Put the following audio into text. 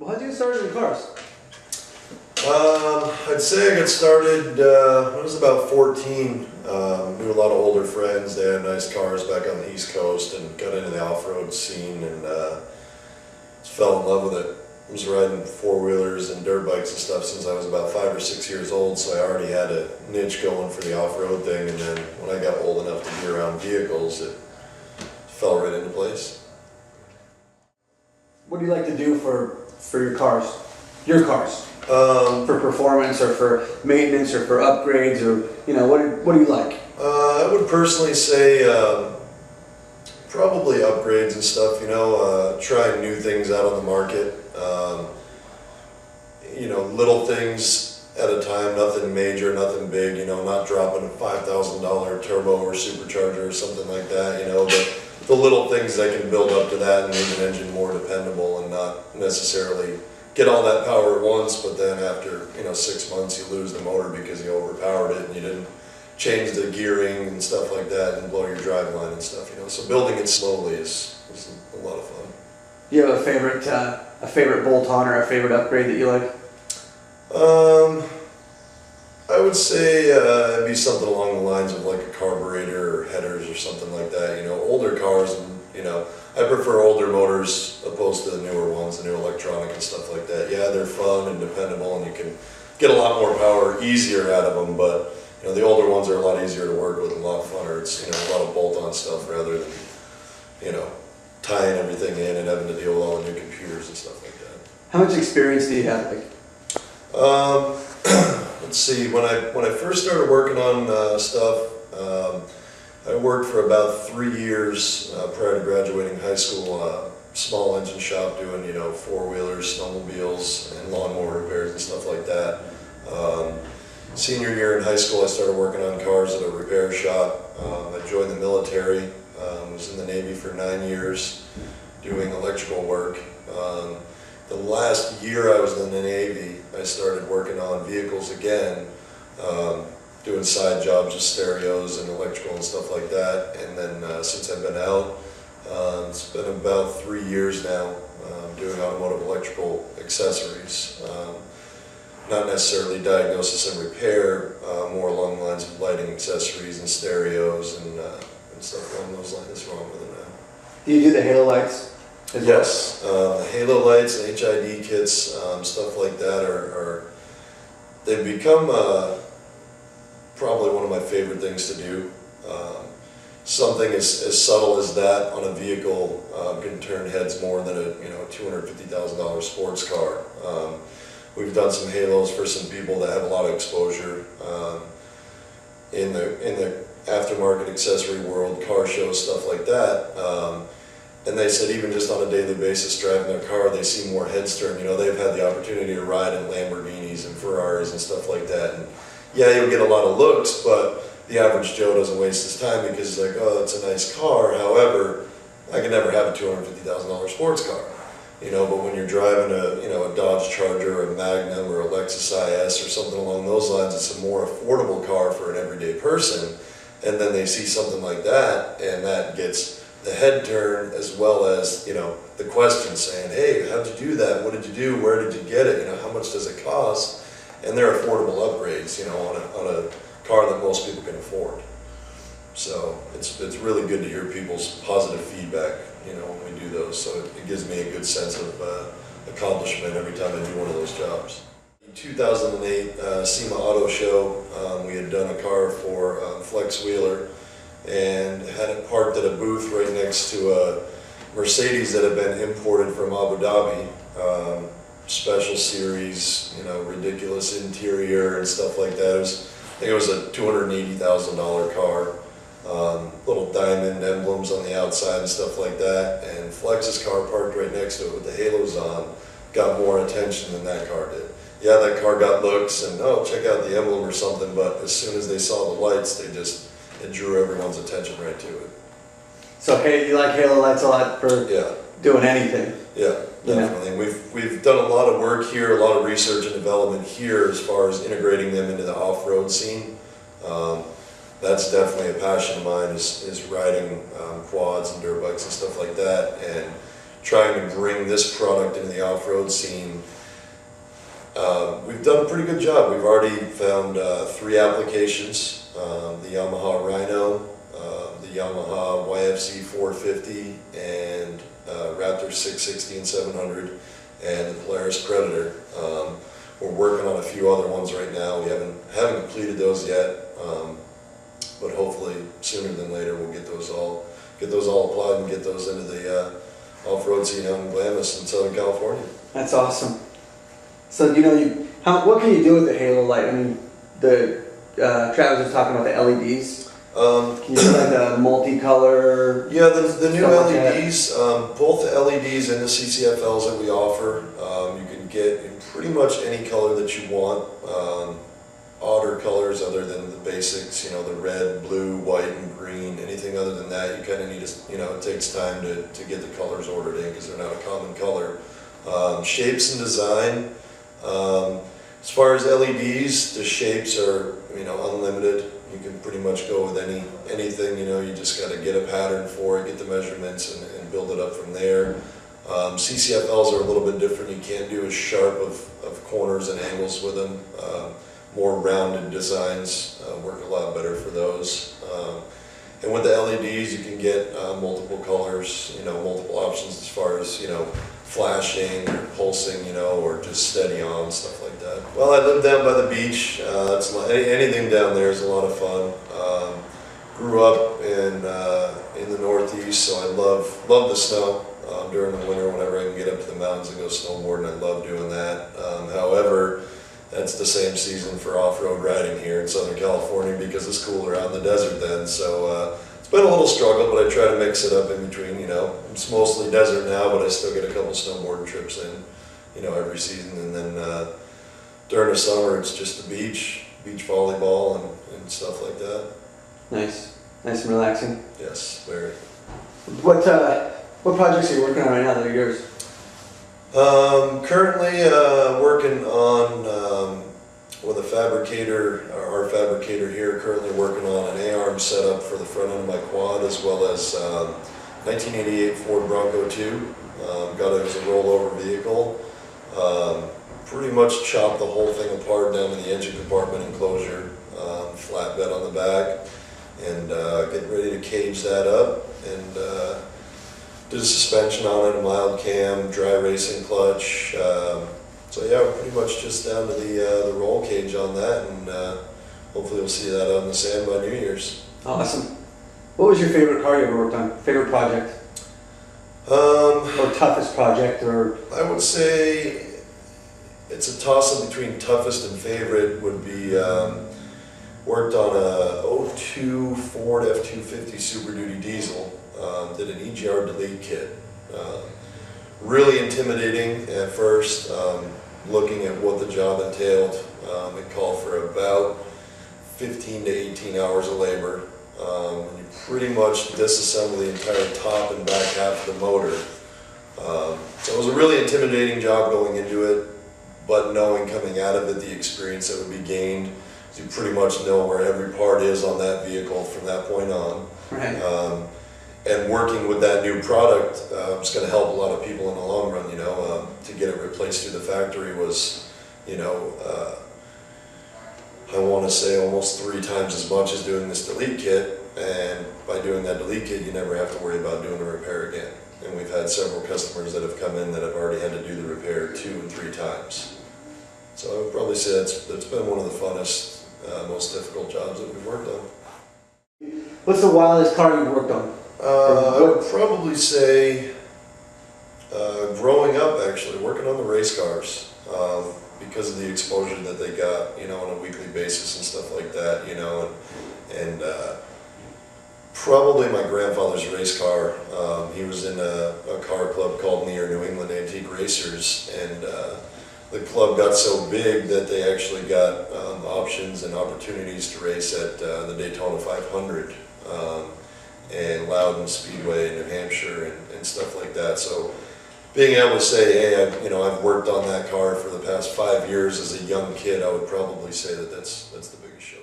how'd you get started in cars? I'd say I got started when I was about 14. Knew a lot of older friends. They had nice cars back on the East Coast and got into the off-road scene and just fell in love with it. I was riding four-wheelers and dirt bikes and stuff since I was about 5 or 6 years old, so I already had a niche going for the off-road thing, and then when I got old enough to be around vehicles, it fell right into place. What do you like to do for your cars? Your cars? For performance or for maintenance or for upgrades, or what do you like? I would personally say probably upgrades and stuff, trying new things out on the market. Little things at a time, nothing major, nothing big, not dropping a $5,000 turbo or supercharger or something like that, but the little things that can build up to that and make an engine more dependable and not necessarily get all that power at once, but then after 6 months you lose the motor because you overpowered it and you didn't change the gearing and stuff like that and blow your drive line and stuff. So building it slowly is a lot of fun. Do you have a favorite bolt-on or a favorite upgrade that you like? I would say it'd be something along the lines of like a carburetor or headers or something like that. Older cars, and I prefer older motors opposed to the newer ones, the new electronic and stuff like that. Yeah, they're fun and dependable, and you can get a lot more power easier out of them. But the older ones are a lot easier to work with, and a lot funner. It's a lot of bolt-on stuff rather than tying everything in and having to deal with all the new computers and stuff like that. How much experience do you have? Let's see. When I first started working on stuff, I worked for about 3 years prior to graduating high school. Small engine shop doing four-wheelers, snowmobiles, and lawnmower repairs and stuff like that. Senior year in high school, I started working on cars at a repair shop. I joined the military. Was in the Navy for 9 years doing electrical work. The last year I was in the Navy, I started working on vehicles again, doing side jobs with stereos and electrical and stuff like that. And then since I've been out, it's been about 3 years now doing automotive electrical accessories. Not necessarily diagnosis and repair, more along the lines of lighting accessories and stereos and stuff along those lines. Wrong with them now. Do you do the halo lights? Yes, the halo lights, HID kits, stuff like that they've become probably one of my favorite things to do. Something as subtle as that on a vehicle can turn heads more than a $250,000 sports car. We've done some halos for some people that have a lot of exposure in the aftermarket accessory world, car shows, stuff like that. And they said even just on a daily basis driving their car, they see more heads turn. They've had the opportunity to ride in Lamborghinis and Ferraris and stuff like that. And yeah, you'll get a lot of looks, but the average Joe doesn't waste his time because he's like, oh, that's a nice car. However, I can never have a $250,000 sports car. But when you're driving a Dodge Charger or a Magnum or a Lexus IS or something along those lines, it's a more affordable car for an everyday person. And then they see something like that, and that gets the head turn as well as the question saying, hey, how'd you do that? What did you do? Where did you get it? How much does it cost? And they're affordable upgrades, on a car that most people can afford. So it's really good to hear people's positive feedback, when we do those. So it gives me a good sense of accomplishment every time I do one of those jobs. In 2008 SEMA Auto Show, we had done a car for Flex Wheeler and had it parked at a booth right next to a Mercedes that had been imported from Abu Dhabi. Special series, ridiculous interior and stuff like that. I think it was a $280,000 car. Little diamond emblems on the outside and stuff like that. And Flex's car parked right next to it with the halos on got more attention than that car did. Yeah, that car got looks and, oh, check out the emblem or something, but as soon as they saw the lights, it drew everyone's attention right to it. So hey, you like halo lights a lot for doing anything? Yeah, definitely. We've done a lot of work here, a lot of research and development here as far as integrating them into the off-road scene. That's definitely a passion of mine is riding quads and dirt bikes and stuff like that, and trying to bring this product into the off-road scene. We've done a pretty good job. We've already found 3 applications, the Yamaha Rhino, the Yamaha YFZ 450, and Raptor 660 and 700, and the Polaris Predator. We're working on a few other ones right now. We haven't completed those yet, but hopefully sooner than later we'll get those all applied and get those into the off-road scene out in Glamis in Southern California. That's awesome. So what can you do with the halo light? I mean, Travis was talking about the LEDs. Can you do like a multicolor? Yeah, the new like LEDs, both the LEDs and the CCFLs that we offer, you can get in pretty much any color that you want. Odder colors other than the basics, the red, blue, white, and green. Anything other than that, you kind of need to, it takes time to get the colors ordered in because they're not a common color. Shapes and design. As far as LEDs, the shapes are, unlimited. You can pretty much go with anything, you just got to get a pattern for it, get the measurements, and build it up from there. CCFLs are a little bit different. You can't do as sharp of corners and angles with them. More rounded designs work a lot better for those. And with the LEDs, you can get multiple colors, multiple options as far as, flashing or pulsing, or just steady on, stuff like that. Well, I live down by the beach. Anything down there is a lot of fun. Grew up in the Northeast, so I love the snow. During the winter, whenever I can get up to the mountains and go snowboarding, I love doing that. However, that's the same season for off-road riding here in Southern California because it's cooler out in the desert then. So it's been a little struggle, but I try to mix it up in between. It's mostly desert now, but I still get a couple snowboarding trips in, every season. And then during the summer, it's just the beach volleyball and stuff like that. Nice and relaxing. Yes, very. What projects are you working on right now that are yours? Currently working on with a fabricator, our fabricator here, currently working on an A-arm setup for the front end of my quad, as well as 1988 Ford Bronco 2. Got it as a rollover vehicle. Pretty much chopped the whole thing apart down to the engine compartment enclosure, flatbed on the back, and getting ready to cage that up and did a suspension on it, a mild cam, dry racing clutch. So yeah, we're pretty much just down to the roll cage on that, and hopefully we'll see that out in the sand by New Year's. Awesome. What was your favorite car you ever worked on? Favorite project? Or toughest project? Or I would say it's a toss-up between toughest and favorite. Would be worked on a 02 Ford F-250 Super Duty diesel. Did an EGR delete kit. Really intimidating at first, looking at what the job entailed. It called for about 15 to 18 hours of labor. You pretty much disassemble the entire top and back half of the motor. So it was a really intimidating job going into it, but knowing coming out of it the experience that would be gained, you pretty much know where every part is on that vehicle from that point on. right. And working with that new product is going to help a lot of people in the long run. To get it replaced through the factory was, I want to say almost 3 times as much as doing this delete kit. And by doing that delete kit, you never have to worry about doing a repair again. And we've had several customers that have come in that have already had to do the repair 2 and 3 times. So I would probably say that's been one of the funnest, most difficult jobs that we've worked on. What's the wildest car you've worked on? I would probably say growing up, actually, working on the race cars because of the exposure that they got, on a weekly basis and stuff like that, and probably my grandfather's race car. He was in a car club called New England Antique Racers, and the club got so big that they actually got options and opportunities to race at the Daytona 500. And Loudon Speedway in New Hampshire and stuff like that. So being able to say, hey, I've worked on that car for the past 5 years as a young kid, I would probably say that's the biggest show.